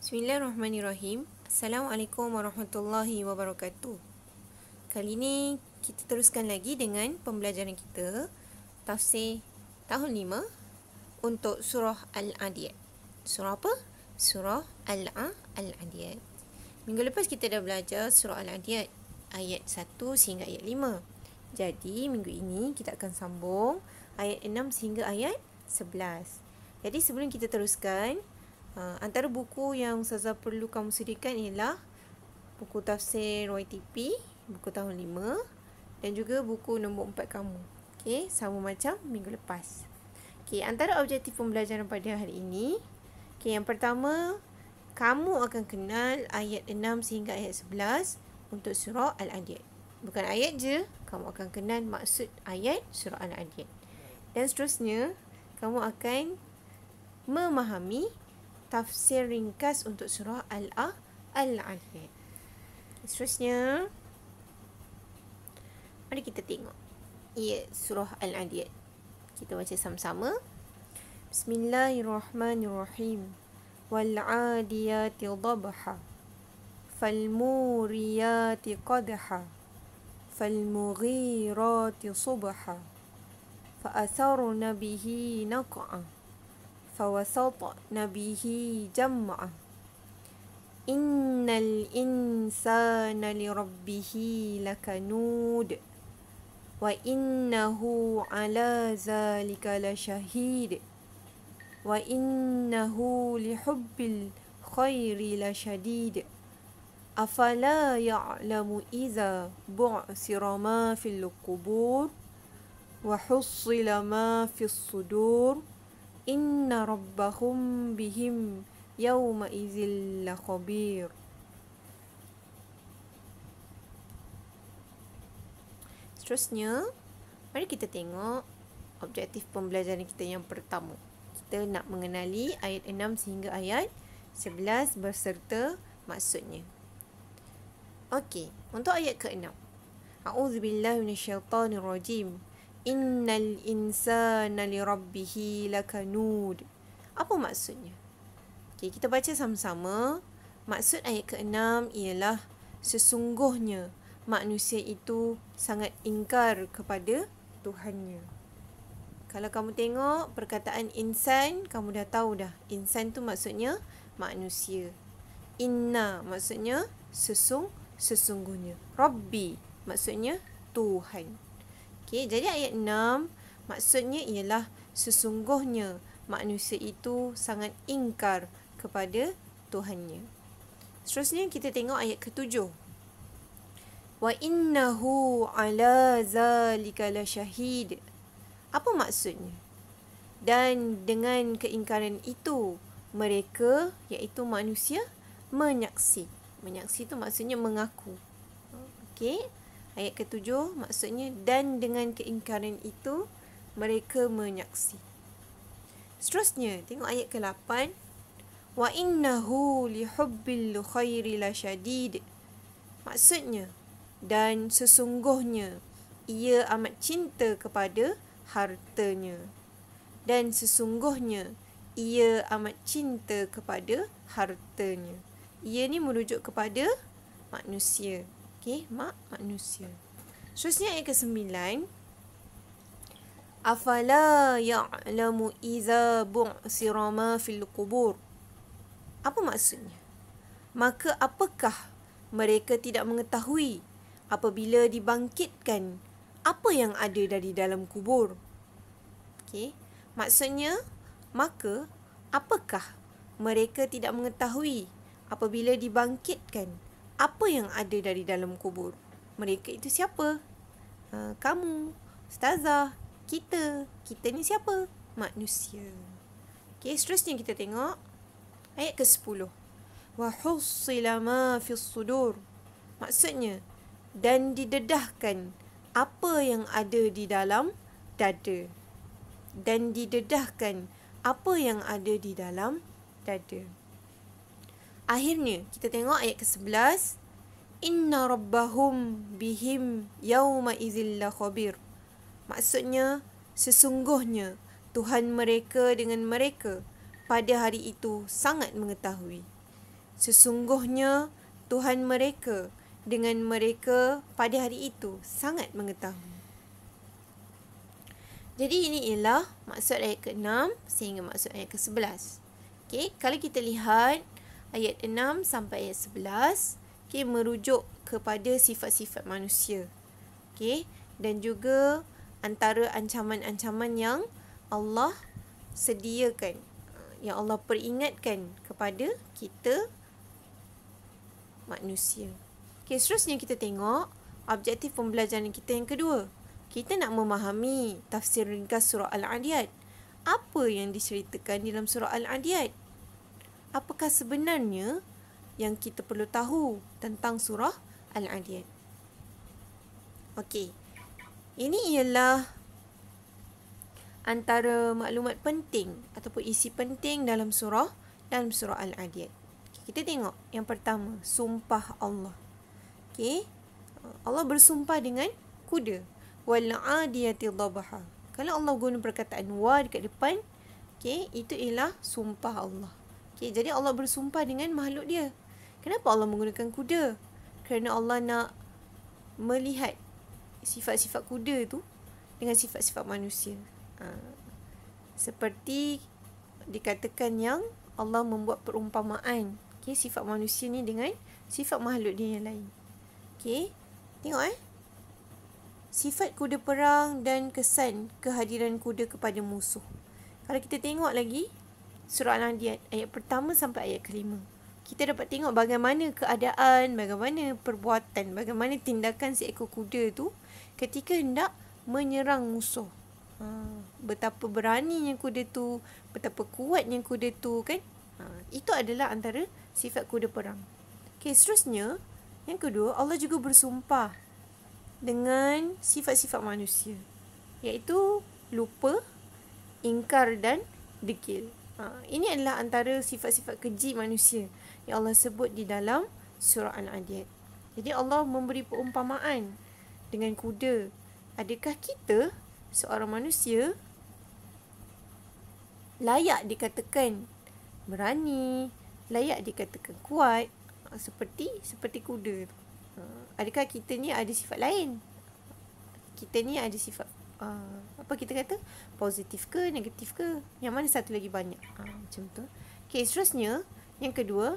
Bismillahirrahmanirrahim. Assalamualaikum warahmatullahi wabarakatuh. Kali ini kita teruskan lagi dengan pembelajaran kita tafsir tahun 5 untuk surah Al-Adiyat. Surah apa? Surah Al-Adiyat. Minggu lepas kita dah belajar surah Al-Adiyat ayat 1 sehingga ayat 5. Jadi minggu ini kita akan sambung ayat 6 sehingga ayat 11. Jadi sebelum kita teruskan, antara buku yang Ustazah perlu kamu sediakan ialah buku tafsir YTP, buku tahun 5 dan juga buku nombor 4 kamu. Okey, sama macam minggu lepas. Okey, antara objektif pembelajaran pada hari ini, okey, yang pertama, kamu akan kenal ayat 6 sehingga ayat 11 untuk surah Al-Adiyat. Bukan ayat je, kamu akan kenal maksud ayat surah Al-Adiyat. Dan seterusnya, kamu akan memahami tafsir ringkas untuk surah Al-Adiyat. Seterusnya, mari kita tengok surah Al-Adiyat. Kita baca sama-sama. Bismillahirrahmanirrahim. Wal-'adiyati dhabha. Fal-muriyati qadha. Fal-mughirati subha. Fa'atharna bihi naq'a. فوسطن به جمعا إن الإنسان لربه لكنود وإنه على ذلك لشهيد وإنه لحب الخير لشديد أفلا يعلم إذا بعثر ما في القبور وحصل ما في الصدور Inna rabbahum bihim yawma idzil lakhabir. Seterusnya, mari kita tengok objektif pembelajaran kita yang pertama. Kita nak mengenali ayat 6 sehingga ayat 11 berserta maksudnya. Okey, untuk ayat ke-6. A'udzubillahi minasyaitonirrajim. Innal insana lirabbihi lakanud. Apa maksudnya? Okay, kita baca sama-sama. Maksud ayat ke-6 ialah sesungguhnya manusia itu sangat ingkar kepada Tuhannya. Kalau kamu tengok perkataan insan, kamu dah tahu dah. Insan tu maksudnya manusia. Inna maksudnya sesungguhnya. Rabbi maksudnya Tuhan. Okey, jadi ayat 6 maksudnya ialah sesungguhnya manusia itu sangat ingkar kepada Tuhannya. Seterusnya kita tengok ayat ke-7. Wa innahu ala zalika lasyahid. Apa maksudnya? Dan dengan keingkaran itu mereka, iaitu manusia, menyaksi. Menyaksi itu maksudnya mengaku. Okey. Ayat ke-7 maksudnya dan dengan keingkaran itu mereka menyaksi. Seterusnya tengok ayat ke-8. Wa innahu lihubbil khairi lasyadid. Maksudnya dan sesungguhnya ia amat cinta kepada hartanya. Dan sesungguhnya ia amat cinta kepada hartanya. Ia ni merujuk kepada manusia. Okey, manusia. Seterusnya ayat ke-9. Afala ya'lamu iza bu'sira ma fil qubur. Apa maksudnya? Maka apakah mereka tidak mengetahui apabila dibangkitkan apa yang ada dari dalam kubur? Okey, maksudnya maka apakah mereka tidak mengetahui apabila dibangkitkan apa yang ada dari dalam kubur? Mereka itu siapa? Kamu, Ustazah, kita. Kita ni siapa? Manusia. Okey, seterusnya kita tengok ayat ke-10. Wa hussila ma fis sudur. Maksudnya dan didedahkan apa yang ada di dalam dada. Dan didedahkan apa yang ada di dalam dada. Akhirnya, kita tengok ayat ke-11. Inna rabbahum bihim yawma idzil lakhabir. Maksudnya, sesungguhnya Tuhan mereka dengan mereka pada hari itu sangat mengetahui. Sesungguhnya Tuhan mereka dengan mereka pada hari itu sangat mengetahui. Jadi ini ialah maksud ayat ke-6 sehingga maksud ayat ke-11. Okey, kalau kita lihat ayat 6 sampai ayat 11, okey, merujuk kepada sifat-sifat manusia. Okey, dan juga antara ancaman-ancaman yang Allah sediakan, yang Allah peringatkan kepada kita manusia. Okey, seterusnya kita tengok objektif pembelajaran kita yang kedua. Kita nak memahami tafsir ringkas surah Al-Adiyat. Apa yang diceritakan dalam surah Al-Adiyat? Apakah sebenarnya yang kita perlu tahu tentang surah Al-Adiyat? Okey, ini ialah antara maklumat penting ataupun isi penting dalam surah Al-Adiyat. Kita tengok yang pertama, sumpah Allah. Okey, Allah bersumpah dengan kuda. Wal-'adiyati dhabha. Kalau Allah guna perkataan wa dekat depan, okey, itu ialah sumpah Allah. Okey, jadi Allah bersumpah dengan makhluk dia. Kenapa Allah menggunakan kuda? Kerana Allah nak melihat sifat-sifat kuda tu dengan sifat-sifat manusia. Seperti dikatakan yang Allah membuat perumpamaan, okey, sifat manusia ni dengan sifat makhluk dia yang lain. Okey, tengok sifat kuda perang dan kesan kehadiran kuda kepada musuh. Kalau kita tengok lagi surah Al-Adiyat ayat pertama sampai ayat ke-5, kita dapat tengok bagaimana keadaan, bagaimana perbuatan, bagaimana tindakan seekor kuda tu ketika hendak menyerang musuh. Betapa beraninya kuda tu, betapa kuatnya kuda tu, kan? Itu adalah antara sifat kuda perang. Okey, seterusnya yang kedua, Allah juga bersumpah dengan sifat-sifat manusia, iaitu lupa, ingkar dan degil. Ini adalah antara sifat-sifat keji manusia yang Allah sebut di dalam surah Al-Adiyat. Jadi Allah memberi perumpamaan dengan kuda. Adakah kita seorang manusia layak dikatakan berani, layak dikatakan kuat seperti kuda tu? Adakah kita ni ada sifat lain? Kita ni ada sifat apa kita kata, positif ke negatif ke? Yang mana satu lagi banyak? Macam tu. Okey, seterusnya yang kedua,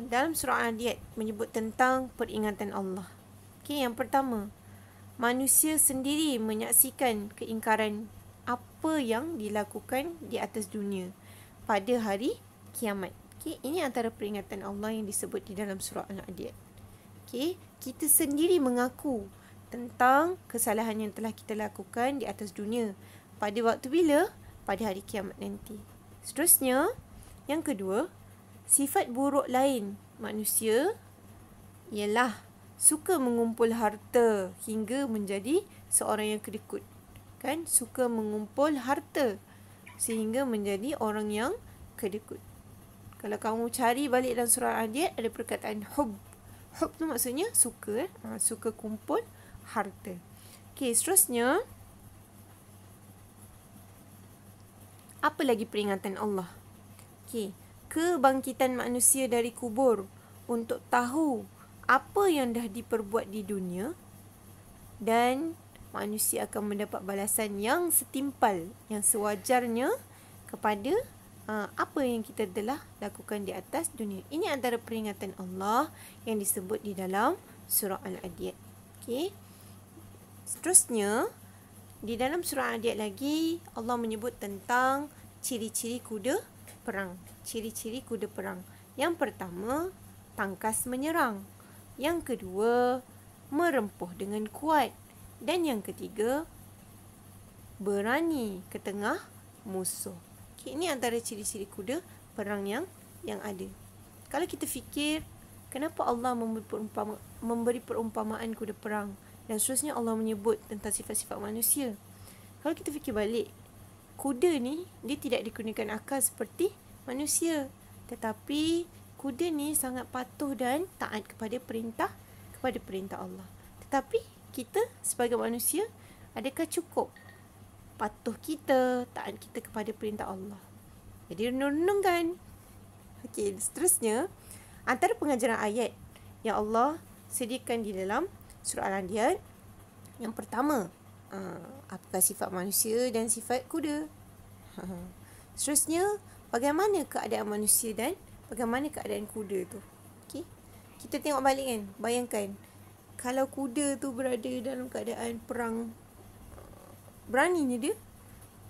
dalam surah Al-Adiyat menyebut tentang peringatan Allah. Okey, yang pertama, manusia sendiri menyaksikan keingkaran apa yang dilakukan di atas dunia pada hari kiamat. Okey, ini antara peringatan Allah yang disebut di dalam surah Al-Adiyat. Okey, kita sendiri mengaku tentang kesalahan yang telah kita lakukan di atas dunia pada waktu bila? Pada hari kiamat nanti. Seterusnya, yang kedua, sifat buruk lain manusia ialah suka mengumpul harta hingga menjadi seorang yang kedekut. Kan? Suka mengumpul harta sehingga menjadi orang yang kedekut. Kalau kamu cari balik dalam surah Al-Adiyat, ada perkataan hub. Hub tu maksudnya suka, suka kumpul harta. Okey, seterusnya, apa lagi peringatan Allah? Okey, kebangkitan manusia dari kubur untuk tahu apa yang dah diperbuat di dunia, dan manusia akan mendapat balasan yang setimpal, yang sewajarnya kepada apa yang kita telah lakukan di atas dunia. Ini antara peringatan Allah yang disebut di dalam surah Al-Adiyat. Okey. Seterusnya, di dalam surah Al-Adiyat lagi Allah menyebut tentang ciri-ciri kuda perang. Ciri-ciri kuda perang. Yang pertama, tangkas menyerang. Yang kedua, merempuh dengan kuat. Dan yang ketiga, berani ke tengah musuh. Ini antara ciri-ciri kuda perang yang ada. Kalau kita fikir, kenapa Allah memberi perumpamaan kuda perang, dan seterusnya Allah menyebut tentang sifat-sifat manusia? Kalau kita fikir balik, kuda ni dia tidak digunakan akal seperti manusia, tetapi kuda ni sangat patuh dan taat kepada perintah Allah. Tetapi kita sebagai manusia, adakah cukup patuh kita, taat kita kepada perintah Allah? Jadi renungkan, Okey, seterusnya antara pengajaran ayat yang Allah sediakan di dalam surah Al-Adiyat, yang pertama, apakah sifat manusia dan sifat kuda. Seterusnya, bagaimana keadaan manusia dan bagaimana keadaan kuda tu. Okey, kita tengok balik kan, bayangkan kalau kuda tu berada dalam keadaan perang, beraninya dia,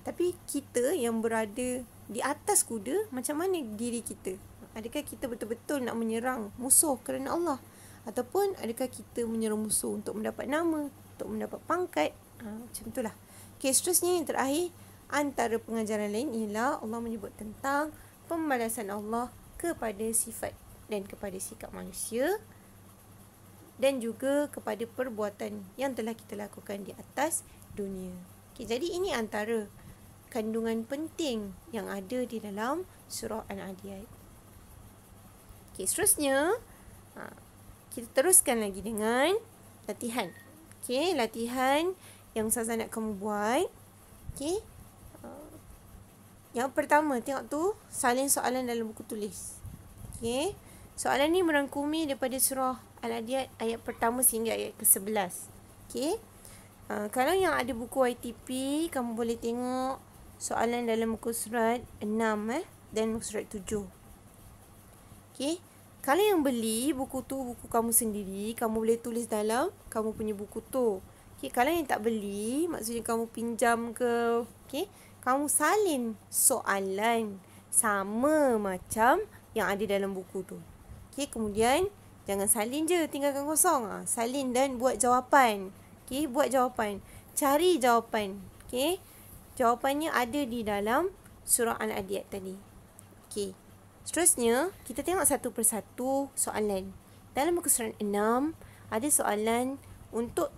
tapi kita yang berada di atas kuda, macam mana diri kita? Adakah kita betul-betul nak menyerang musuh kerana Allah? Ataupun adakah kita menyerang musuh untuk mendapat nama, untuk mendapat pangkat? Macam itulah. Okay, seterusnya yang terakhir, antara pengajaran lain ialah Allah menyebut tentang pembalasan Allah kepada sifat dan kepada sikap manusia, dan juga kepada perbuatan yang telah kita lakukan di atas dunia. Okay, jadi ini antara kandungan penting yang ada di dalam surah Al-Adiyat. Okay, seterusnya kita teruskan lagi dengan latihan. Okay, latihan yang Ustazah nak kamu buat. Okay, yang pertama, tengok tu salin soalan dalam buku tulis. Okay, soalan ni merangkumi daripada surah Al-Adiyat ayat pertama sehingga ayat ke-11. Okay, kalau yang ada buku YTP, kamu boleh tengok soalan dalam muka surat 6 dan muka surat 7. Okay, kalau yang beli buku tu, buku kamu sendiri, kamu boleh tulis dalam kamu punya buku tu. Okay, kalau yang tak beli, maksudnya kamu pinjam ke, okay, kamu salin soalan sama macam yang ada dalam buku tu. Okay, kemudian jangan salin je, tinggalkan kosong. Salin dan buat jawapan. Okay, buat jawapan. Cari jawapan. Okay, jawapannya ada di dalam surah Al-Adiyat tadi. Okay, seterusnya kita tengok satu persatu soalan. Dalam muka surat 6 ada soalan untuk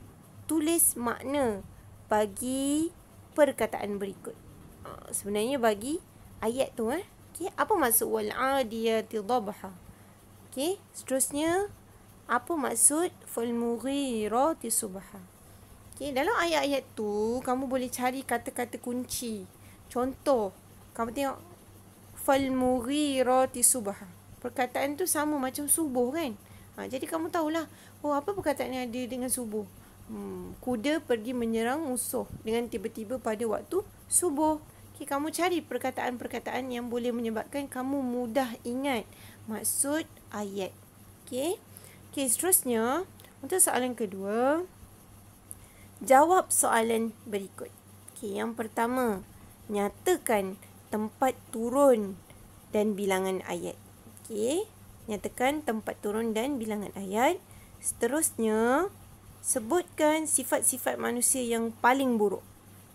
tulis makna bagi perkataan berikut. Sebenarnya bagi ayat tu. Okay, apa maksud wal-adiyati dhabha? Okay, seterusnya apa maksud fal-mughirati subha? Okay, dalam ayat-ayat tu kamu boleh cari kata-kata kunci. Contoh, kamu tengok fal-mughirati subha. Perkataan tu sama macam subuh kan? Jadi kamu tahulah, oh apa perkataan yang ada dengan subuh? Kuda pergi menyerang musuh dengan tiba-tiba pada waktu subuh. Okay, kamu cari perkataan-perkataan yang boleh menyebabkan kamu mudah ingat maksud ayat. Okay, seterusnya untuk soalan kedua, jawab soalan berikut. Okay, yang pertama, nyatakan tempat turun dan bilangan ayat. Okay, nyatakan tempat turun dan bilangan ayat. Seterusnya, sebutkan sifat-sifat manusia yang paling buruk.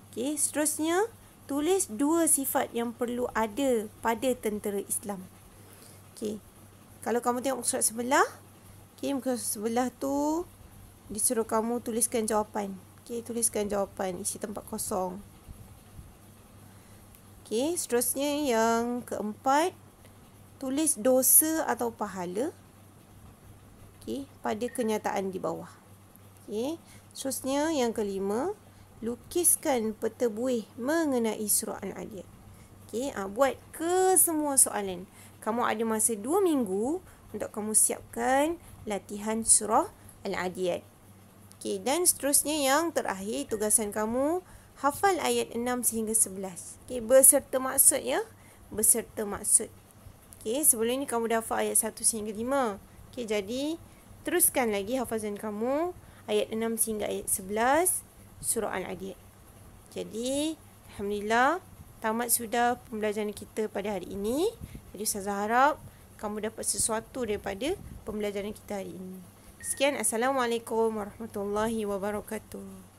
Okay, seterusnya, tulis 2 sifat yang perlu ada pada tentera Islam. Okay, kalau kamu tengok surat sebelah, okay, muka sebelah tu disuruh kamu tuliskan jawapan. Okay, tuliskan jawapan, isi tempat kosong. Okay, seterusnya yang keempat, tulis dosa atau pahala, okay, pada kenyataan di bawah. Okay, seterusnya yang kelima, lukiskan peta buih mengenai surah Al-Adiyat. Okay, buat ke semua soalan. Kamu ada masa 2 minggu untuk kamu siapkan latihan surah Al-Adiyat. Okay, dan seterusnya yang terakhir, tugasan kamu hafal ayat 6 sehingga 11. Okay, beserta maksud ya. Beserta maksud. Okay, sebelum ni kamu dah hafal ayat 1 sehingga 5. Okay, jadi teruskan lagi hafazan kamu ayat 6 sehingga ayat 11 surah Al-Adiyat. Jadi, alhamdulillah, tamat sudah pembelajaran kita pada hari ini. Jadi, Ustazah harap kamu dapat sesuatu daripada pembelajaran kita hari ini. Sekian, Assalamualaikum warahmatullahi wabarakatuh.